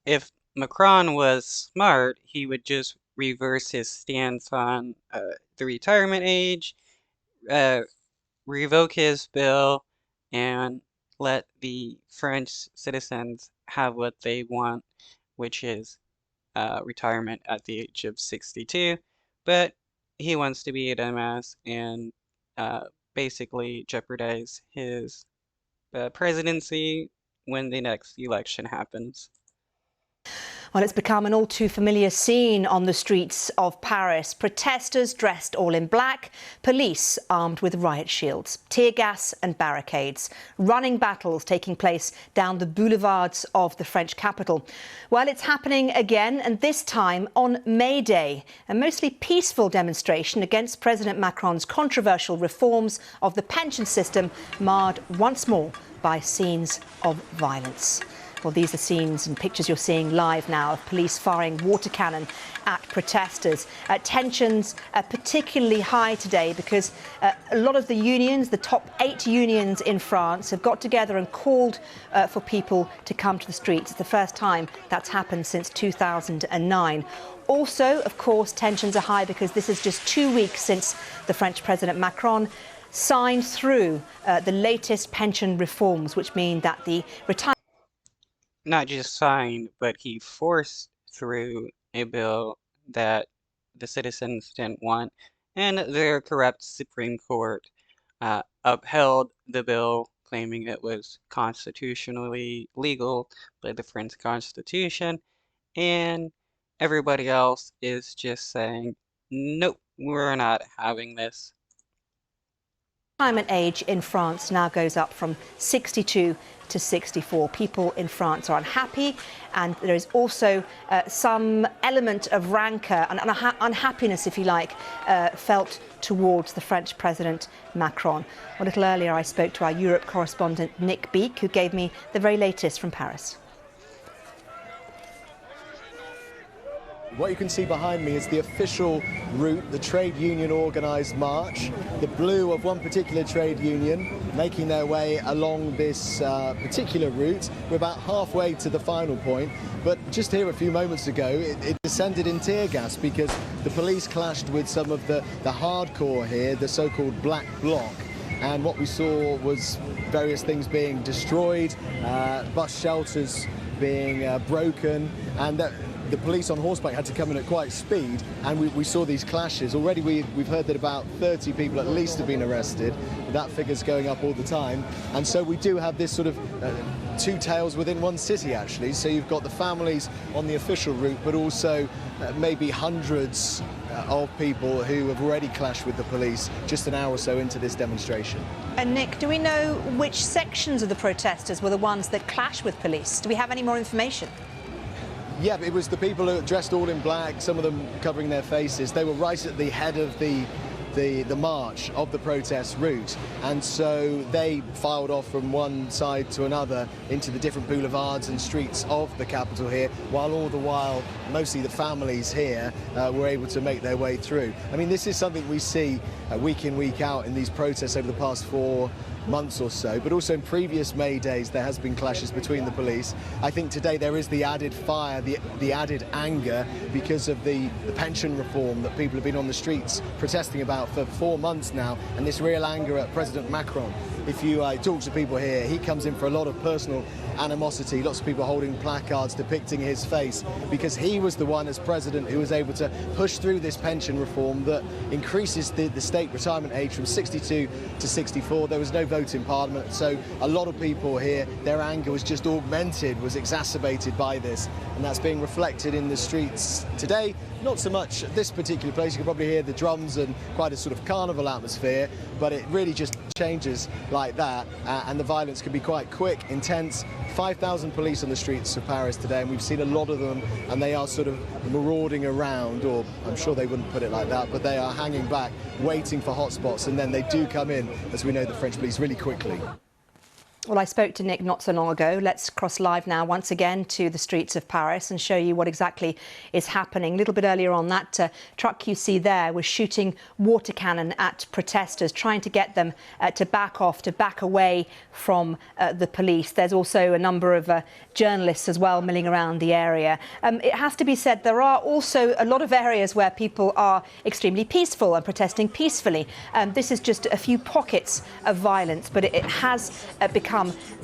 if Macron was smart, he would just reverse his stance on the retirement age, uh, revoke his bill, and let the French citizens have what they want, which is retirement at the age of 62. But he wants to be a dumbass and uh, basically jeopardize his presidency when the next election happens. Well, it's become an all too familiar scene on the streets of Paris. Protesters dressed all in black, police armed with riot shields, tear gas and barricades, running battles taking place down the boulevards of the French capital. Well, it's happening again, and this time on May Day, a mostly peaceful demonstration against President Macron's controversial reforms of the pension system, marred once more by scenes of violence. Well, these are scenes and pictures you're seeing live now of police firing water cannon at protesters. Tensions are particularly high today because a lot of the unions, the top 8 unions in France, have got together and called for people to come to the streets. It's the first time that's happened since 2009. Also, of course, tensions are high because this is just 2 weeks since the French President Macron signed through the latest pension reforms, which mean that the retirement Not just signed, but he forced through a bill that the citizens didn't want, and their corrupt Supreme Court upheld the bill, claiming it was constitutionally legal by the French Constitution, and everybody else is just saying, nope, we're not having this. retirement age in France now goes up from 62 to 64. People in France are unhappy, and there is also some element of rancour and unhappiness, if you like, felt towards the French President Macron. A little earlier I spoke to our Europe correspondent Nick Beek, who gave me the very latest from Paris. What you can see behind me is the official route, the trade union organised march. The blue of one particular trade union making their way along this particular route. We're about halfway to the final point, but just here a few moments ago it descended in tear gas because the police clashed with some of the hardcore here, the so-called black bloc. And what we saw was various things being destroyed, bus shelters being broken, and the police on horseback had to come in at quite speed, and we saw these clashes. Already we've heard that about 30 people at least have been arrested. That figure's going up all the time. And so we do have this sort of two tales within one city, actually. So you've got the families on the official route, but also maybe hundreds of people who have already clashed with the police just an hour or so into this demonstration. And Nick, do we know which sections of the protesters were the ones that clashed with police? Do we have any more information? Yeah, it was the people who were dressed all in black, some of them covering their faces. They were right at the head of the march of the protest route, and so they filed off from one side to another into the different boulevards and streets of the capital here, while all the while mostly the families here were able to make their way through. I mean, this is something we see week in, week out in these protests over the past 4 months or so, but also in previous May days there has been clashes between the police. I think today there is the added fire, the added anger because of the pension reform that people have been on the streets protesting about for 4 months now, and this real anger at President Macron. If you talk to people here, he comes in for a lot of personal animosity, lots of people holding placards depicting his face, because he was the one as president who was able to push through this pension reform that increases the state retirement age from 62 to 64. There was no vote in Parliament, so a lot of people here, their anger was just augmented, was exacerbated by this, and that's being reflected in the streets today. Not so much at this particular place, you can probably hear the drums and quite a sort of carnival atmosphere, but it really just changes like that, and the violence can be quite quick, intense. 5,000 police on the streets of Paris today, and we've seen a lot of them, and they are sort of marauding around, or I'm sure they wouldn't put it like that, but they are hanging back, waiting for hotspots, and then they do come in, as we know, the French police really quickly. Well, I spoke to Nick not so long ago. Let's cross live now once again to the streets of Paris and show you what exactly is happening. A little bit earlier on, that truck you see there was shooting water cannon at protesters, trying to get them to back off, to back away from the police. There's also a number of journalists as well milling around the area. It has to be said, there are also a lot of areas where people are extremely peaceful and protesting peacefully. This is just a few pockets of violence, but it has become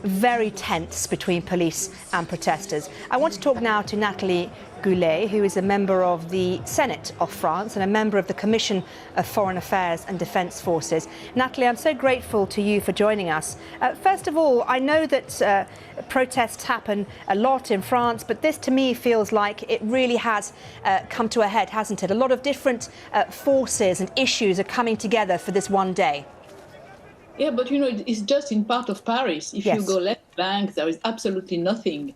very tense between police and protesters. I want to talk now to Nathalie Goulet, who is a member of the Senate of France and a member of the Commission of Foreign Affairs and Defence Forces. Nathalie, I'm so grateful to you for joining us. First of all, I know that protests happen a lot in France, but this to me feels like it really has come to a head, hasn't it? A lot of different forces and issues are coming together for this one day. Yeah, but you know, it's just in part of Paris. If you go left bank, there is absolutely nothing.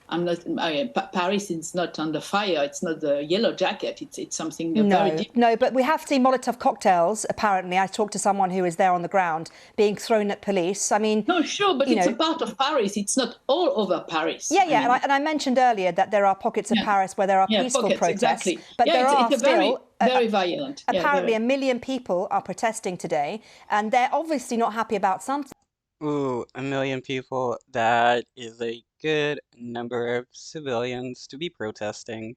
Paris is not under fire. It's not the yellow jacket. It's something very different. No, but we have seen Molotov cocktails, apparently. I talked to someone who was there on the ground, being thrown at police. I mean... No, sure, but it's a part of Paris. It's not all over Paris. Yeah, and I mentioned earlier that there are pockets of Paris where there are peaceful protests. Exactly. But there are still... Very violent. Apparently 1 million people are protesting today, and they're obviously not happy about something. Ooh, 1 million people. That is a good number of civilians to be protesting.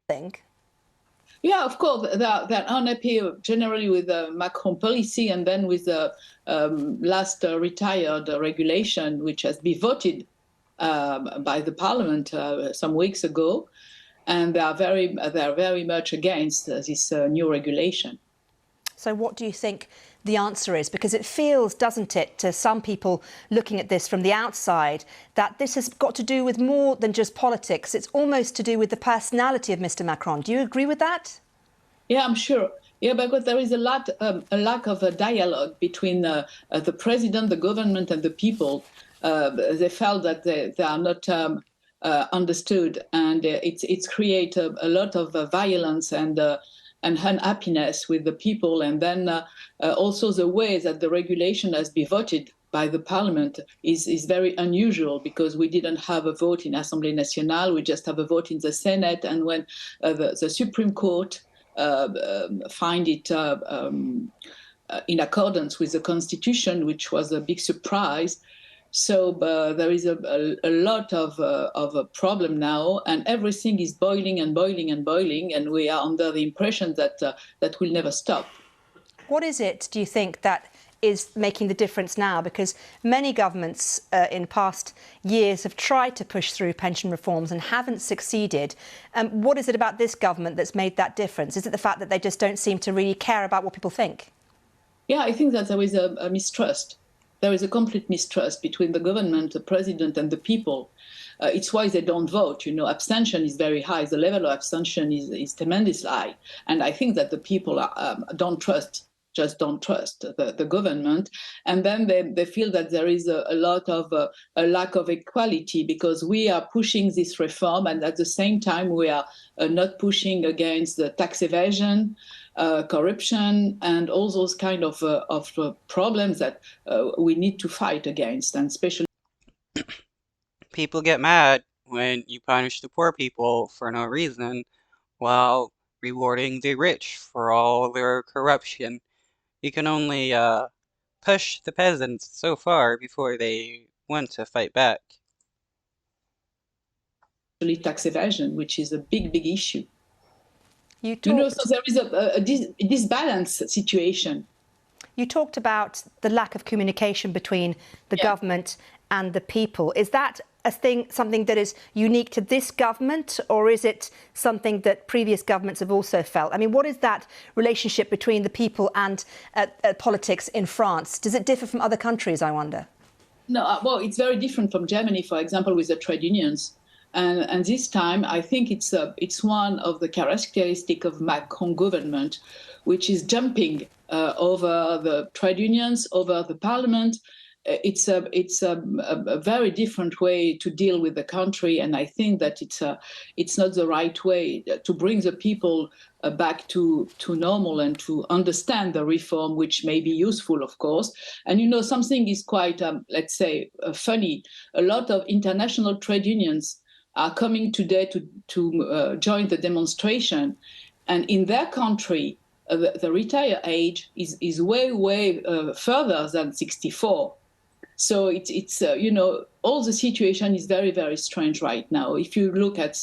Yeah, of course, they're unhappy generally with the Macron policy and then with the last retired regulation, which has been voted by the parliament some weeks ago. And they are very much against this new regulation. So what do you think the answer is? Because it feels, doesn't it, to some people looking at this from the outside, that this has got to do with more than just politics. It's almost to do with the personality of Mr. Macron. Do you agree with that? Yeah, I'm sure. Yeah, because there is a lack of a dialogue between the president, the government, and the people. They felt that they are not understood, and it's created a lot of violence and unhappiness with the people. And then also the way that the regulation has been voted by the parliament is very unusual, because we didn't have a vote in Assemblée Nationale, we just have a vote in the Senate. And when the Supreme Court find it in accordance with the Constitution, which was a big surprise. So there is a lot of a problem now, and everything is boiling and boiling and boiling, and we are under the impression that that will never stop. What is it, do you think, that is making the difference now? Because many governments in past years have tried to push through pension reforms and haven't succeeded. What is it about this government that's made that difference? Is it the fact that they just don't seem to really care about what people think? Yeah, I think that there is a mistrust. There is a complete mistrust between the government, the president, and the people. It's why they don't vote. You know, abstention is very high. The level of abstention is tremendously high. And I think that the people don't trust the government. And then they feel that there is a lot of a lack of equality, because we are pushing this reform, and at the same time we are not pushing against the tax evasion, corruption, and all those kind of problems that we need to fight against. And especially People get mad when you punish the poor people for no reason, while rewarding the rich for all their corruption. You can only push the peasants so far before they want to fight back. tax evasion, which is a big issue. You know, so there is a disbalanced situation. You talked about the lack of communication between the government and the people. Is that something that is unique to this government, or is it something that previous governments have also felt? I mean, what is that relationship between the people and politics in France? Does it differ from other countries, I wonder? No, well, it's very different from Germany, for example, with the trade unions. And this time, I think it's one of the characteristics of Macron government, which is jumping over the trade unions, over the parliament, it's a very different way to deal with the country, and I think that it's not the right way to bring the people back to normal and to understand the reform, which may be useful, of course. And something is quite, let's say, funny. A lot of international trade unions are coming today to join the demonstration, and in their country, the retire age is way further than 64. So it's all the situation is very, very strange right now. If you look at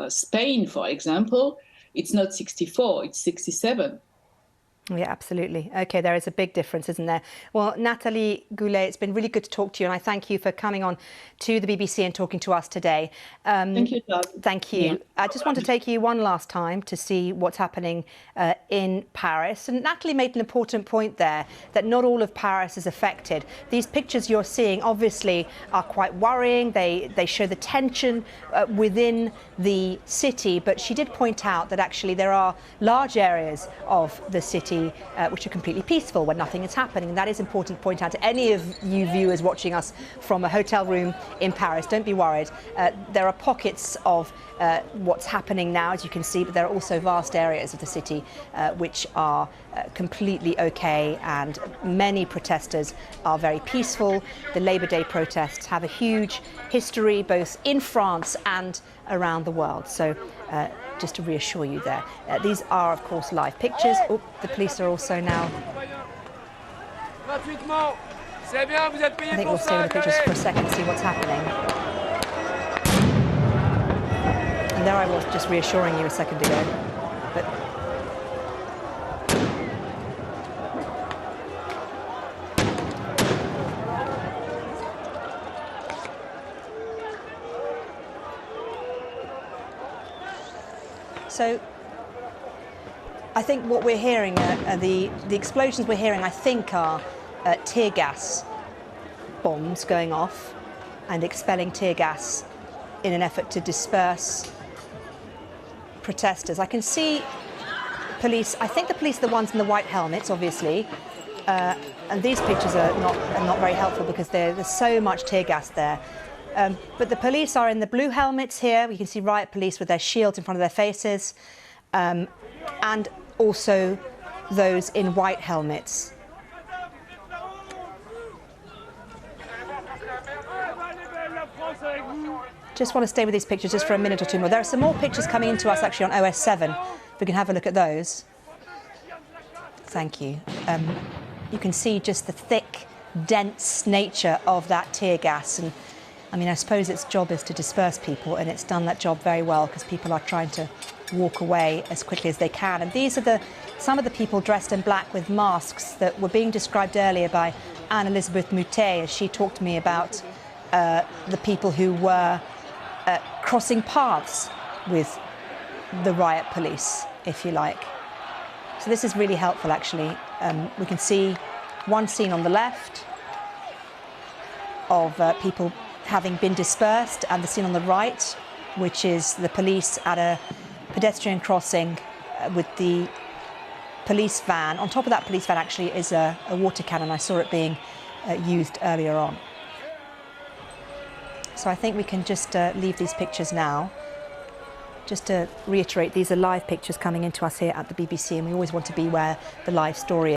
Spain, for example, it's not 64, it's 67. Yeah, absolutely. Okay, there is a big difference, isn't there? Well, Nathalie Goulet, it's been really good to talk to you, and I thank you for coming on to the BBC and talking to us today. Thank you, Doug. Thank you. Yeah. I just want to take you one last time to see what's happening in Paris. And Nathalie made an important point there, that not all of Paris is affected. These pictures you're seeing obviously are quite worrying. They show the tension within the city, but she did point out that actually there are large areas of the city which are completely peaceful when nothing is happening. And that is important to point out to any of you viewers watching us from a hotel room in Paris. Don't be worried. There are pockets of what's happening now, as you can see, but there are also vast areas of the city which are completely okay, and many protesters are very peaceful. The Labour Day protests have a huge history both in France and around the world. So just to reassure you there. These are, of course, live pictures. Oh, the police are also now... I think we'll stay with the pictures for a second, see what's happening. And there I was just reassuring you a second ago. But so I think what we're hearing, the explosions we're hearing, I think are tear gas bombs going off and expelling tear gas in an effort to disperse protesters. I can see police, I think the police are the ones in the white helmets, obviously, and these pictures are not very helpful because there's so much tear gas there. But the police are in the blue helmets here. We can see riot police with their shields in front of their faces, and also those in white helmets. Just want to stay with these pictures just for a minute or two more. There are some more pictures coming into us actually on OS7. If we can have a look at those. Thank you. You can see just the thick, dense nature of that tear gas. And I mean, I suppose its job is to disperse people, and it's done that job very well because people are trying to walk away as quickly as they can. And these are some of the people dressed in black with masks that were being described earlier by Anne-Elisabeth Moutet as she talked to me about the people who were crossing paths with the riot police, if you like. So this is really helpful, actually. We can see one scene on the left of people having been dispersed, and the scene on the right, which is the police at a pedestrian crossing with the police van. On top of that police van actually is a water cannon. I saw it being used earlier on. So I think we can just leave these pictures now. Just to reiterate, these are live pictures coming into us here at the BBC, and we always want to be where the live story is.